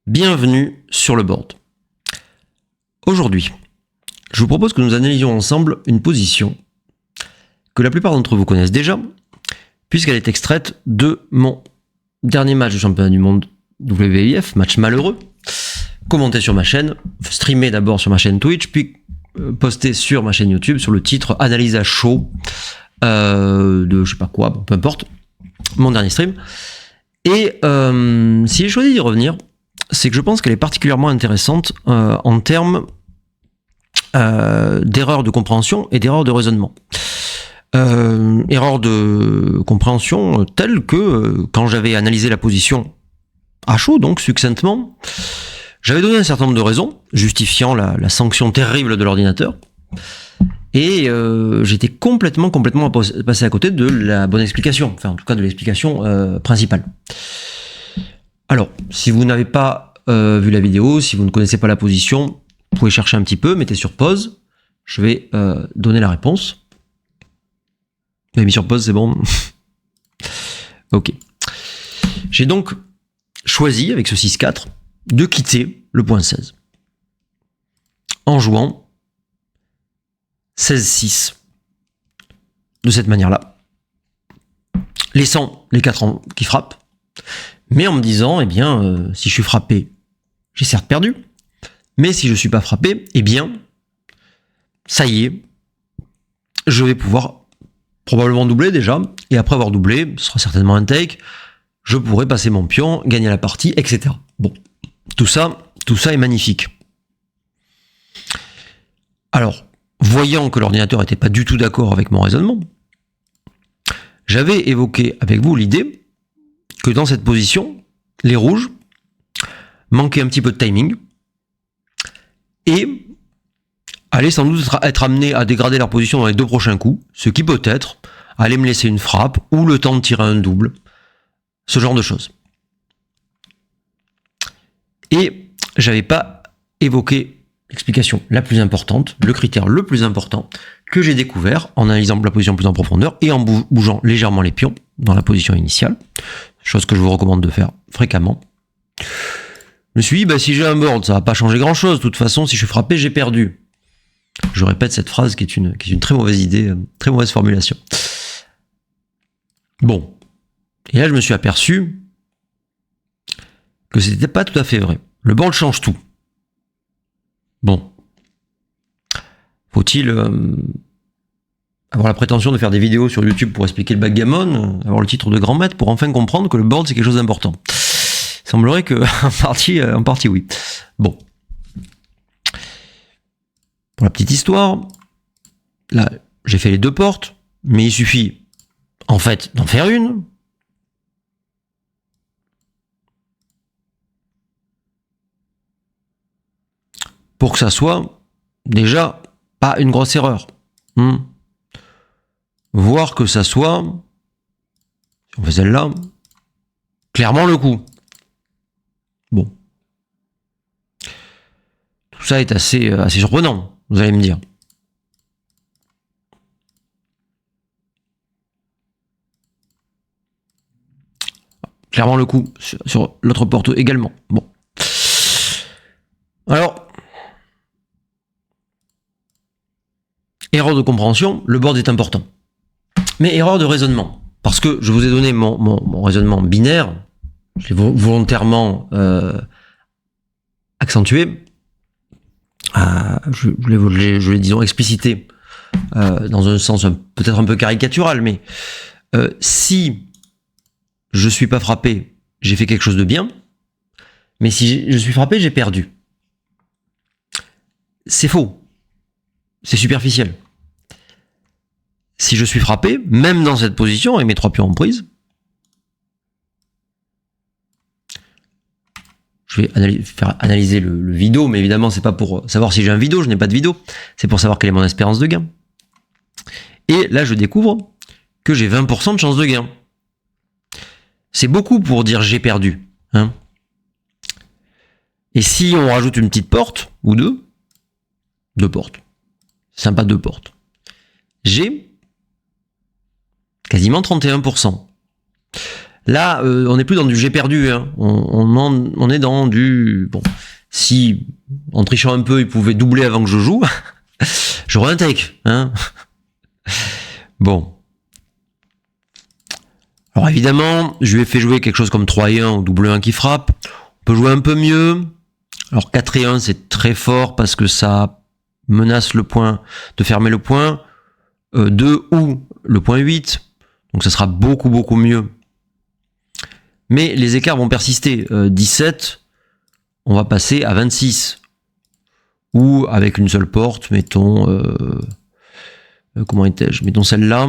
Bienvenue sur le board. Aujourd'hui, je vous propose que nous analysions ensemble une position que la plupart d'entre vous connaissent déjà, puisqu'elle est extraite de mon dernier match de championnat du monde WIF, match malheureux, commenté sur ma chaîne, streamé d'abord sur ma chaîne Twitch, puis posté sur ma chaîne YouTube sur le titre Analyse à chaud de je sais pas quoi, bon, peu importe, mon dernier stream. Et si j'ai choisi d'y revenir, c'est que je pense qu'elle est particulièrement intéressante en termes d'erreurs de compréhension et d'erreurs de raisonnement. Erreur de compréhension telle que quand j'avais analysé la position à chaud, donc succinctement, j'avais donné un certain nombre de raisons justifiant la sanction terrible de l'ordinateur, et j'étais complètement passé à côté de la bonne explication, enfin en tout cas de l'explication principale. Alors, si vous n'avez pas vu la vidéo, si vous ne connaissez pas la position, vous pouvez chercher un petit peu, mettez sur pause, je vais donner la réponse. Vous avez mis sur pause, c'est bon. Ok. J'ai donc choisi, avec ce 6-4, de quitter le point 16. En jouant 16-6. De cette manière-là. Laissant les 4 qui frappent. Mais en me disant, eh bien, si je suis frappé, j'ai certes perdu. Mais si je ne suis pas frappé, eh bien, ça y est, je vais pouvoir probablement doubler déjà, et après avoir doublé, ce sera certainement un take, je pourrai passer mon pion, gagner la partie, etc. Bon, tout ça est magnifique. Alors, voyant que l'ordinateur n'était pas du tout d'accord avec mon raisonnement, j'avais évoqué avec vous l'idée que dans cette position, les rouges manquaient un petit peu de timing, et allaient sans doute être amenés à dégrader leur position dans les 2 prochains coups, ce qui peut-être allait me laisser une frappe ou le temps de tirer un double, ce genre de choses. Et j'avais pas évoqué l'explication la plus importante, le critère le plus important que j'ai découvert en analysant la position plus en profondeur et en bougeant légèrement les pions dans la position initiale, chose que je vous recommande de faire fréquemment. Je me suis dit, si j'ai un board, ça va pas changer grand-chose, de toute façon, si je suis frappé, j'ai perdu. Je répète cette phrase qui est une très mauvaise idée, très mauvaise formulation. Bon. Et là, je me suis aperçu que c'était pas tout à fait vrai. Le board change tout. Bon. Faut-il avoir la prétention de faire des vidéos sur YouTube pour expliquer le backgammon, avoir le titre de grand maître pour enfin comprendre que le board c'est quelque chose d'important? Il semblerait que en partie oui. Bon. Pour la petite histoire, là, j'ai fait les 2 portes, mais il suffit, en fait, d'en faire une. Pour que ça soit, déjà, pas une grosse erreur. Voire que ça soit, si on fait celle-là, clairement le coup. Bon. Tout ça est assez surprenant. Vous allez me dire. Clairement le coup sur l'autre porte également. Bon. Alors, erreur de compréhension, le board est important. Mais erreur de raisonnement. Parce que je vous ai donné mon raisonnement binaire, je l'ai volontairement accentué, je l'ai disons explicité dans un sens peut-être un peu caricatural, mais si je suis pas frappé, j'ai fait quelque chose de bien, mais si je suis frappé, j'ai perdu. C'est faux. C'est superficiel. Si je suis frappé, même dans cette position, avec mes 3 pions en prise, je vais faire analyser le vidéo, mais évidemment, c'est pas pour savoir si j'ai un vidéo, je n'ai pas de vidéo, c'est pour savoir quelle est mon espérance de gain. Et là, je découvre que j'ai 20% de chance de gain. C'est beaucoup pour dire j'ai perdu. Hein. Et si on rajoute une petite porte, ou 2 portes, c'est sympa 2 portes, j'ai quasiment 31%. Là, on n'est plus dans du j'ai perdu. Hein. On est dans du... Bon, si, en trichant un peu, il pouvait doubler avant que je joue, j'aurais un take. Hein. Bon. Alors évidemment, je lui ai fait jouer quelque chose comme 3 et 1 ou double 1 qui frappe. On peut jouer un peu mieux. Alors 4 et 1, c'est très fort parce que ça menace le point de fermer le point. 2 ou le point 8. Donc ça sera beaucoup mieux. Mais les écarts vont persister. 17, on va passer à 26. Ou avec une seule porte, mettons... comment était-je? Mettons celle-là.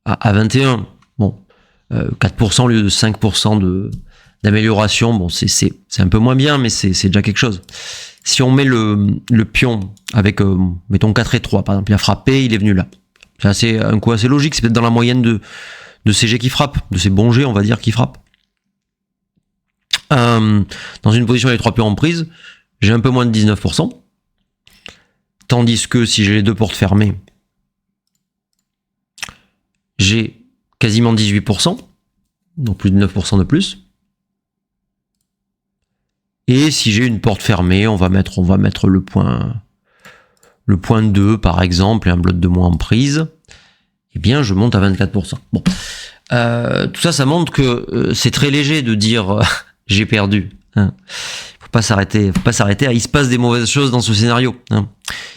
À 21. Bon. 4% au lieu de 5% d'amélioration. Bon, c'est un peu moins bien, mais c'est déjà quelque chose. Si on met le pion avec, mettons 4 et 3, par exemple, il a frappé, il est venu là. C'est un coup assez logique. C'est peut-être dans la moyenne de ces jets qui frappent, de ces bons jets, on va dire, qui frappent. Dans une position avec 3 pions en prise, j'ai un peu moins de 19%. Tandis que si j'ai les 2 portes fermées, j'ai quasiment 18%, donc plus de 9% de plus. Et si j'ai une porte fermée, on va mettre le point 2 par exemple, et un bloc de moins en prise. Eh bien, je monte à 24%. Bon, tout ça montre que c'est très léger de dire j'ai perdu. Hein. Faut pas s'arrêter. Il se passe des mauvaises choses dans ce scénario. Hein.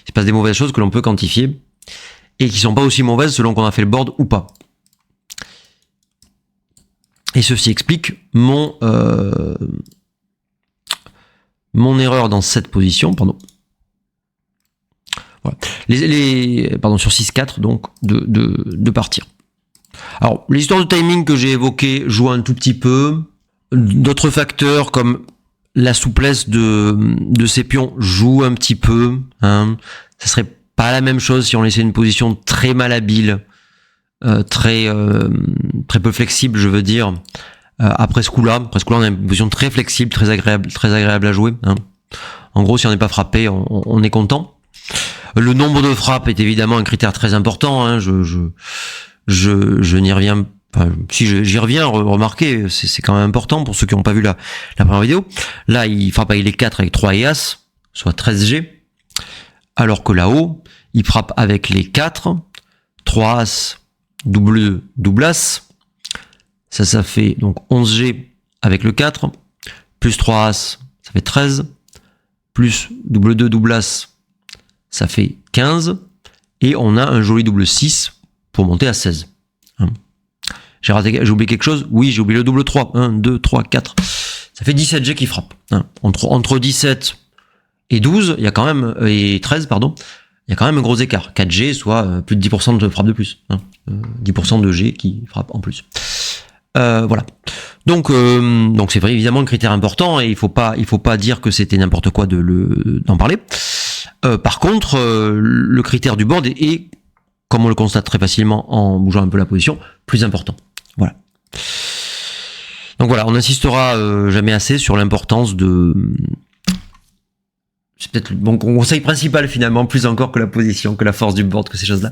Il se passe des mauvaises choses que l'on peut quantifier et qui sont pas aussi mauvaises selon qu'on a fait le board ou pas. Et ceci explique mon erreur dans cette position, pardon. Voilà. Pardon, sur 6-4, donc, de partir. Alors, l'histoire de timing que j'ai évoquée joue un tout petit peu. D'autres facteurs comme la souplesse de ces pions joue un petit peu. Hein. Ça serait pas la même chose si on laissait une position très malhabile, très peu flexible, je veux dire. Après ce coup-là, on a une position très flexible, très agréable à jouer. Hein. En gros, si on n'est pas frappé, on est content. Le nombre de frappes est évidemment un critère très important. Hein. Je n'y reviens. Enfin, si j'y reviens, remarquez, c'est quand même important pour ceux qui n'ont pas vu la première vidéo. Là, il frappe avec les 4 avec 3 et As, soit 13 G. Alors que là-haut, il frappe avec les 4, 3 As, double As. Ça fait donc 11 G avec le 4, plus 3 As, ça fait 13, plus double 2, double As, ça fait 15, et on a un joli double 6 pour monter à 16. J'ai oublié quelque chose? Oui, j'ai oublié le double 3. 1, 2, 3, 4. Ça fait 17 G qui frappe. Entre 17 et 12, il y a quand même, et 13, pardon, il y a quand même un gros écart. 4 G, soit plus de 10% de frappe de plus. 10% de G qui frappe en plus. Voilà. Donc c'est vrai, évidemment, un critère important, et il faut pas dire que c'était n'importe quoi d'en parler. Par contre, le critère du board est, comme on le constate très facilement en bougeant un peu la position, plus important. Voilà. Donc voilà, on n'insistera jamais assez sur l'importance de... C'est peut-être mon conseil principal finalement, plus encore que la position, que la force du board, que ces choses-là.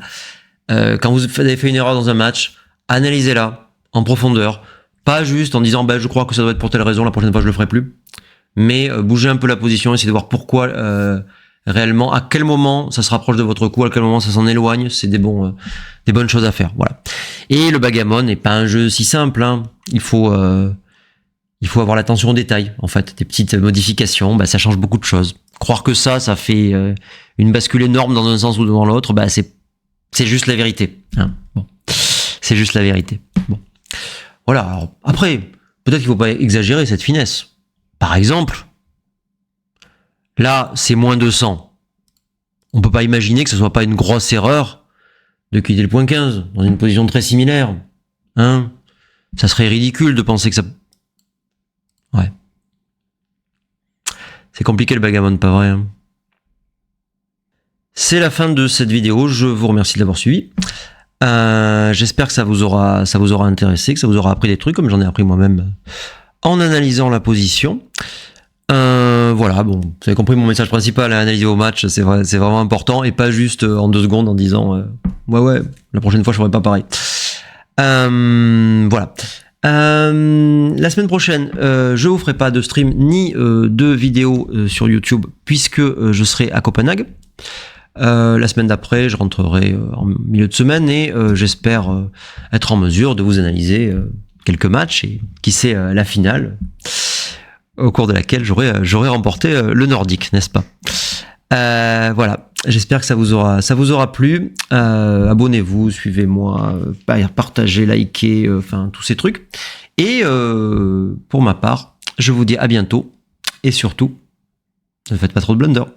Quand vous avez fait une erreur dans un match, analysez-la en profondeur. Pas juste en disant je crois que ça doit être pour telle raison, la prochaine fois je le ferai plus. Mais bougez un peu la position, essayez de voir pourquoi réellement, à quel moment ça se rapproche de votre coup, à quel moment ça s'en éloigne, c'est des bonnes choses à faire. Voilà. Et le backgammon n'est pas un jeu si simple. Hein. Il faut avoir l'attention aux détails. En fait, des petites modifications, ça change beaucoup de choses. Croire que ça fait une bascule énorme dans un sens ou dans l'autre, c'est juste la vérité. Hein. Bon. C'est juste la vérité. Bon. Voilà. Alors, après, peut-être qu'il ne faut pas exagérer cette finesse. Par exemple, là, c'est moins 200. On peut pas imaginer que ce soit pas une grosse erreur de quitter le point 15 dans une position très similaire. Hein? Ça serait ridicule de penser que ça... Ouais. C'est compliqué le backgammon, pas vrai. Hein? C'est la fin de cette vidéo. Je vous remercie de l'avoir suivi. J'espère que ça vous aura intéressé, que ça vous aura appris des trucs, comme j'en ai appris moi-même en analysant la position. Voilà, bon, vous avez compris mon message principal, à analyser vos matchs, c'est vraiment important, et pas juste en 2 secondes en disant ouais, la prochaine fois je ferai pas pareil. Voilà. La semaine prochaine, je vous ferai pas de stream ni de vidéo sur YouTube puisque je serai à Copenhague. La semaine d'après, je rentrerai en milieu de semaine et j'espère être en mesure de vous analyser quelques matchs et qui sait la finale au cours de laquelle j'aurai remporté le Nordique, n'est-ce pas? Voilà, j'espère que ça vous aura plu. Abonnez-vous, suivez-moi, partagez, likez, enfin tous ces trucs. Et pour ma part, je vous dis à bientôt et surtout, ne faites pas trop de blunders.